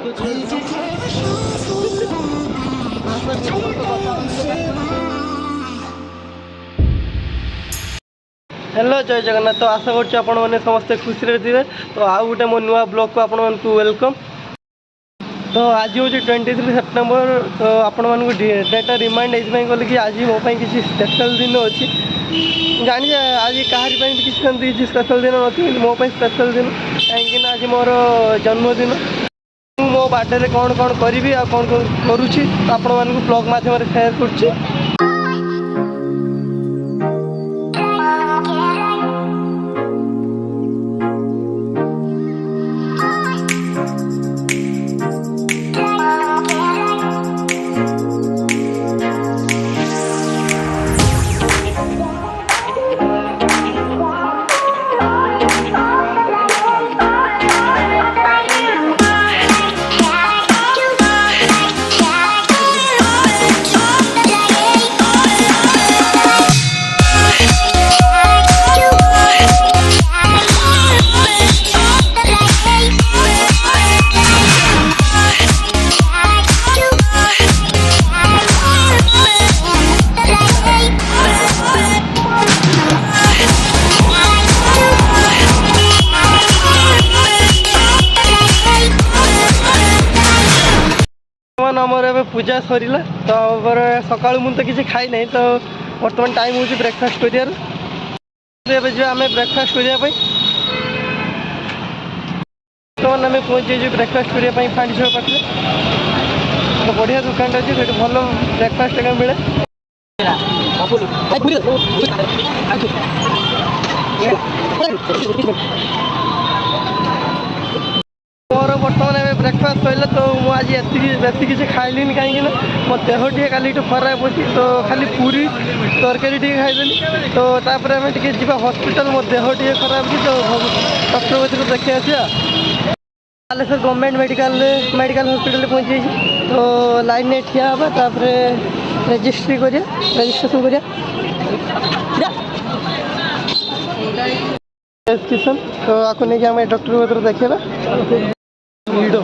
Hello जय जगन्नाथ। तो आशा कर समस्ते खुशी थे। तो आउ गोटे मो नुआ ब्लॉग को आपण वेलकम। तो आज हूँ 23 सेप्टेम्बर। तो आपण मानक डेटा रिमाइंड ये कल कि आज मो किसी स्पेशल दिन अच्छी जानी आज कहीं किसी स्पेशल दिन नहीं मो स्पेशल दिन कहीं आज मोर जन्मदिन मो बर्थडे कौन कौन करी आ कौन कौन करुँची आपण मानक ब्लॉग माध्यम शेयर करुँची। आमर ए पूजा सरला तो सका मुझे किसी खाई ना तो बर्तमान टाइम हूँ ब्रेकफास्ट कर आम ब्रेकफास्ट करने बर्तमान आम पहुँचे ब्रेकफास्ट करने फाँड़ी छुआ पाखे तो बढ़िया दुकान अच्छे से भल ब्रेकफास्ट एक मिले। मोर बर्तमान ब्रेकफास्ट सर तो मुझे बेसी किसी खाइली कहीं मो देह टे काली खराब अच्छी तो खाली पूरी तरकारी टे खाईदेली तो तापर आम टे जा हस्पिटाल मो देह टे खराब कि तो डॉक्टर को देखी आसा बालेश्वर गवर्नमेंट मेडिकल हॉस्पिटल पहुँची तो लाइन में ठिया हाँ तापर रजिस्ट्री कर रजिस्ट्रेशन कर तो आपको नहीं आम डॉक्टर को देखा भिड़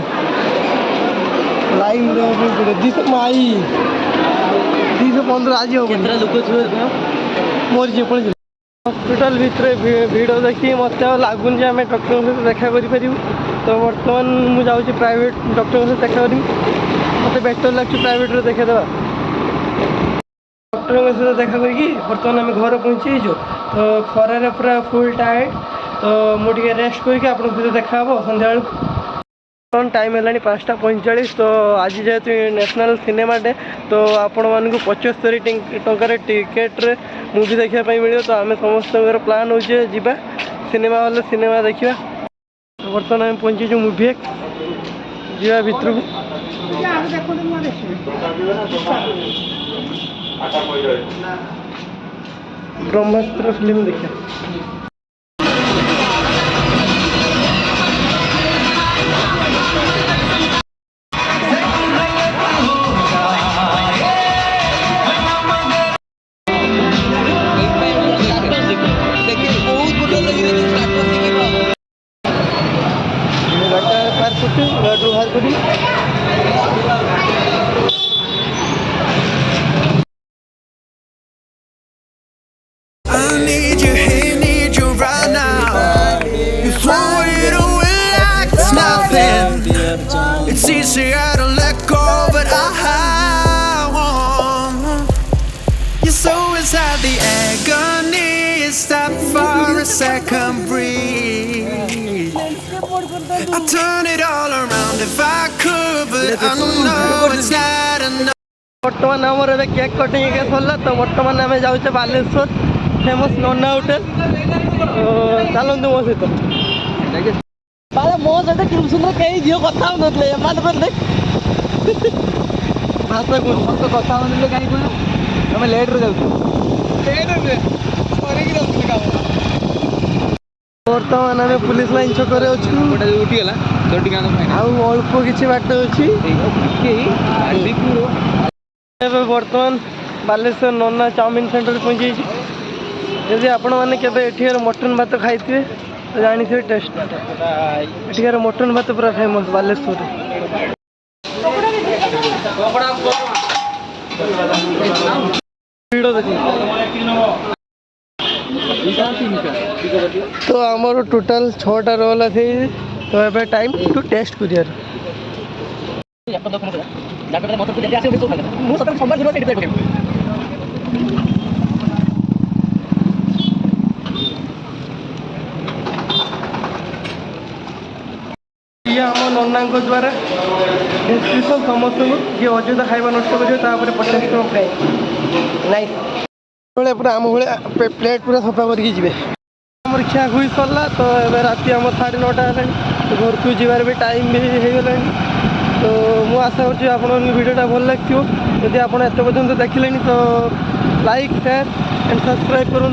लाइन 215 आज मोर जी पड़े हॉस्पिटल भितर भिड़ देखिए मत लगुन आम डॉक्टर सहित देखा करूँ तो बर्तमान मुझे जाऊँगी प्राइवेट डॉक्टर सहित देखा करी मत बेटर लगे प्राइवेट देखेदेवा डॉक्टर सहित देखा करी बर्तमान आम घर पहुँची तो खरार पूरा फुल टायर्ड तो मुझे रेस्ट करके आप देखा सन्ध्या टाइम है 5:45 तो आज जेहेतु नेशनल सिनेमा डे तो आपण मानक 75 टंकार टिकेट्रे मूवी देखापी मिले तो आम समस्त प्लान हो जा सिनेमा हॉल सिनेमा देखा तो बर्तमान आम पहुँची मूवी जा भितर ब्रह्मास्त्र फिल्म देखा। It's easier to let go, but I won't. Your soul inside the agony. Stop for a second, breathe. I'd turn it all around if I could, but I know it's not enough. बर्तमान आमर ए cake cutting के सरला तो बर्तमान आम जाऊे Baleshwar famous नन्ना hotel तो चलते मो सहित मो सहित कि सुंदर कई झील कथा हो भाषा को कथा हो कहीं तुम लेट्रे जाऊ बर्तमान आम पुलिस लाइन छकरे अच्छू उठीगला अल्प किसी बाट अच्छी बर्तमान बालेश्वर नन्ना चाउमिन सेंटर पहुँची यदि आपण मैंने केर मटन भात खाई तो जानी थे टेस्ट एठिकार मटन भात पूरा फेमस बालेश्वर। ଭିଡ଼ ଦେଖି तो आमर टोटाल 6टा रोल अच्छे तो ए टाइम टू टेस्ट करियर ये आम नना द्वारा डिस्क्रिप्शन समस्त को जी अयोध्या खाଇବା नष्ट करेंगे 50 टଙ୍କା प्राइस नाइस पूरा आम भाया प्लेट पूरा सफा करके जी आम खिया खुई सरला तो ए राति आम 9:30 है घर को जीवार भी टाइम भी हो गला तो मु आशा कर वीडियोटा भल लगे जदि आप एत पर्यंत देखिले तो लाइक शेयर एंड सब्सक्राइब करूँ।